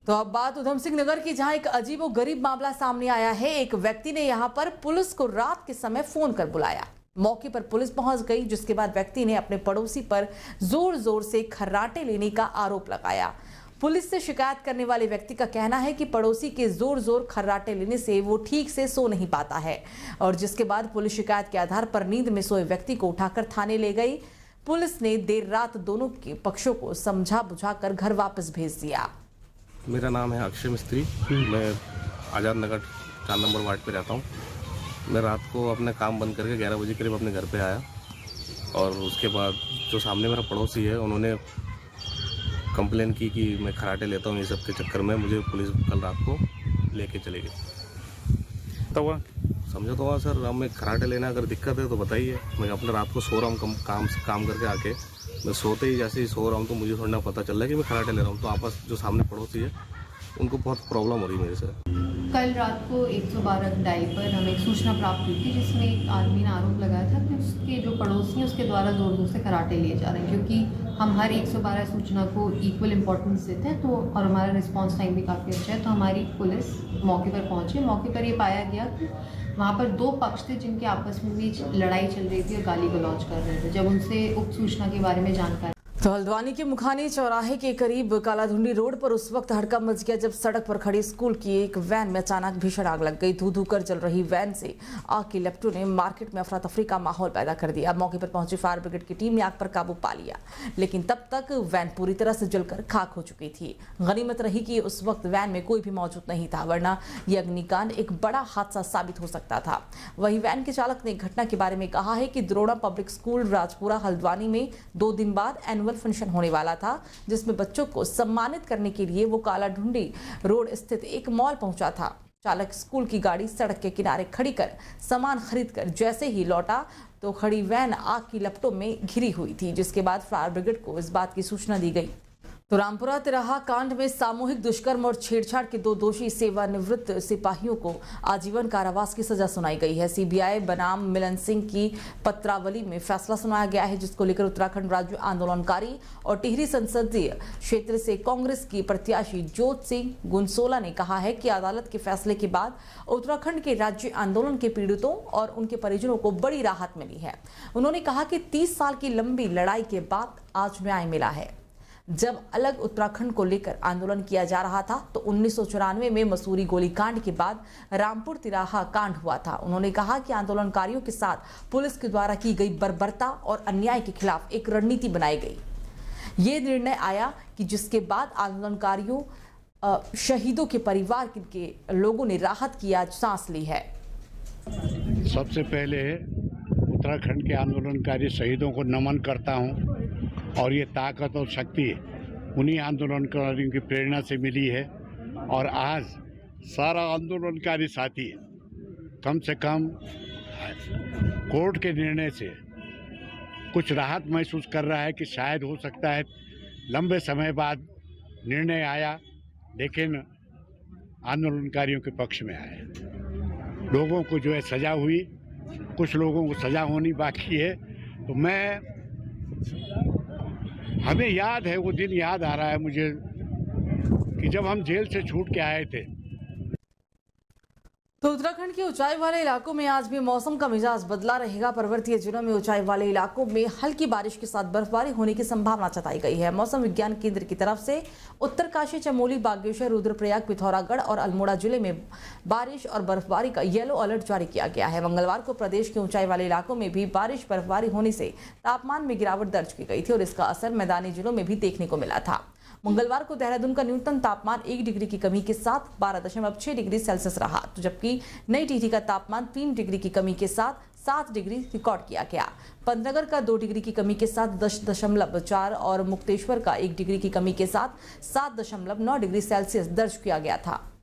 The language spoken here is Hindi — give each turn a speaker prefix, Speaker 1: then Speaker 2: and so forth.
Speaker 1: तो अब बात उधम सिंह नगर की, जहां एक अजीबोगरीब मामला सामने आया है। एक व्यक्ति ने यहां पर पुलिस को रात के समय फोन कर बुलाया। मौके पर पुलिस पहुंच गई, जिसके बाद व्यक्ति ने अपने पड़ोसी पर जोर जोर से खर्राटे लेने का आरोप लगाया। पुलिस से शिकायत करने वाले व्यक्ति का कहना है कि पड़ोसी के जोर जोर खर्राटे लेने से वो ठीक से सो नहीं पाता है, और जिसके बाद पुलिस शिकायत के आधार पर नींद में सोए व्यक्ति को उठाकर थाने ले गई। पुलिस ने देर रात दोनों के पक्षों को समझा बुझाकर घर वापस भेज दिया।
Speaker 2: मेरा नाम है अक्षय मिस्त्री। मैं आज़ाद नगर 4 नंबर वार्ड पे रहता हूँ। मैं रात को अपने काम बंद करके 11 बजे करीब अपने घर पे आया, और उसके बाद जो सामने मेरा पड़ोसी है उन्होंने कंप्लेन की कि मैं खराटे लेता हूँ। ये सब के चक्कर में मुझे पुलिस कल रात को लेके चली गई।
Speaker 3: तो वह
Speaker 2: समझो तो वहाँ सर, हमें खराटे लेना अगर दिक्कत है तो बताइए। मैं अपने रात को सो रहा हूँ, काम करके आके मैं सोते ही जैसे ही सो रहा हूँ तो मुझे थोड़ा पता चल रहा है कि मैं खराटे ले रहा हूँ। तो आपस जो सामने पड़ोसी है उनको बहुत प्रॉब्लम हो रही है मेरे से।
Speaker 4: कल रात को 112 डायल पर हमें एक सूचना प्राप्त हुई थी, जिसमें एक आदमी ने आरोप लगाया था कि उसके जो पड़ोसी हैं उसके द्वारा जोर जोर से खराटे लिए जा रहे हैं। क्योंकि हम हर 112 सूचना को इक्वल इम्पोर्टेंस देते हैं, तो और हमारा रिस्पांस टाइम भी काफ़ी अच्छा है, तो हमारी पुलिस मौके पर पहुंची। मौके पर ये पाया गया कि वहाँ पर 2 पक्ष थे जिनके आपस में भी लड़ाई चल रही थी और गाली गलौज कर रहे थे। जब उनसे उक्त सूचना के बारे में जानकारी
Speaker 1: तो हल्द्वानी के मुखानी चौराहे के करीब कालाधुंडी रोड पर उस वक्त हड़कंप मच गया जब सड़क पर खड़ी स्कूल की एक वैन में अचानक भीषण आग लग गई। धू धू कर जल रही वैन से आग की लपटों ने मार्केट में अफरा तफरी का माहौल पैदा कर दिया। मौके पर पहुंची फायर ब्रिगेड की टीम ने आग पर काबू पा लिया, लेकिन तब तक वैन पूरी तरह से जलकर खाक हो चुकी थी। गनीमत रही कि उस वक्त वैन में कोई भी मौजूद नहीं था, वरना यह अग्निकांड एक बड़ा हादसा साबित हो सकता था। वही वैन के चालक ने घटना के बारे में कहा है कि द्रोणा पब्लिक स्कूल राजपुरा हल्द्वानी में 2 दिन बाद एनुअल फंक्शन होने वाला था, जिसमें बच्चों को सम्मानित करने के लिए वो कालाढूंडी रोड स्थित एक मॉल पहुंचा था। चालक स्कूल की गाड़ी सड़क के किनारे खड़ी कर सामान खरीदकर जैसे ही लौटा तो खड़ी वैन आग की लपटों में घिरी हुई थी, जिसके बाद फायर ब्रिगेड को इस बात की सूचना दी गई। तो रामपुरा तिराहा कांड में सामूहिक दुष्कर्म और छेड़छाड़ के 2 दोषी सेवानिवृत्त सिपाहियों को आजीवन कारावास की सजा सुनाई गई है। सीबीआई बनाम मिलन सिंह की पत्रावली में फैसला सुनाया गया है, जिसको लेकर उत्तराखंड राज्य आंदोलनकारी और टिहरी संसदीय क्षेत्र से कांग्रेस की प्रत्याशी जोत सिंह गुनसोला ने कहा है कि अदालत के फैसले के बाद उत्तराखंड के राज्य आंदोलन के पीड़ितों और उनके परिजनों को बड़ी राहत मिली है। उन्होंने कहा कि 30 साल की लंबी लड़ाई के बाद आज न्याय मिला है। जब अलग उत्तराखंड को लेकर आंदोलन किया जा रहा था तो 1994 में मसूरी गोलीकांड के बाद रामपुर तिराहा कांड हुआ था। उन्होंने कहा कि आंदोलनकारियों के साथ पुलिस के द्वारा की गई बर्बरता और अन्याय के खिलाफ एक रणनीति बनाई गई। ये निर्णय आया कि जिसके बाद आंदोलनकारियों शहीदों के परिवार के लोगों ने राहत की आज सांस ली है।
Speaker 5: सबसे पहले उत्तराखंड के आंदोलनकारी शहीदों को नमन करता हूं, और ये ताकत और शक्ति उन्हीं आंदोलनकारियों की प्रेरणा से मिली है। और आज सारा आंदोलनकारी साथी कम से कम कोर्ट के निर्णय से कुछ राहत महसूस कर रहा है कि शायद हो सकता है लंबे समय बाद निर्णय आया, लेकिन आंदोलनकारियों के पक्ष में आया। लोगों को जो है सजा हुई, कुछ लोगों को सजा होनी बाकी है। तो हमें याद है, वो दिन याद आ रहा है मुझे कि जब हम जेल से छूट के आए थे।
Speaker 1: तो उत्तराखंड के ऊंचाई वाले इलाकों में आज भी मौसम का मिजाज बदला रहेगा। पर्वतीय जिलों में ऊंचाई वाले इलाकों में हल्की बारिश के साथ बर्फबारी होने की संभावना जताई गई है। मौसम विज्ञान केंद्र की तरफ से उत्तरकाशी, चमोली, बागेश्वर, रुद्रप्रयाग, पिथौरागढ़ और अल्मोड़ा जिले में बारिश और बर्फबारी का येलो अलर्ट जारी किया गया है। मंगलवार को प्रदेश के ऊंचाई वाले इलाकों में भी बारिश बर्फबारी होने से तापमान में गिरावट दर्ज की गई थी, और इसका असर मैदानी जिलों में भी देखने को मिला था। मंगलवार को देहरादून का न्यूनतम तापमान 1 डिग्री की कमी के साथ 12.6 डिग्री सेल्सियस रहा, तो जबकि नई टिहरी का तापमान 3 डिग्री की कमी के साथ 7 डिग्री रिकॉर्ड किया गया। पंतनगर का 2 डिग्री की कमी के साथ 10.4 और मुक्तेश्वर का 1 डिग्री की कमी के साथ 7.9 डिग्री सेल्सियस दर्ज किया गया था।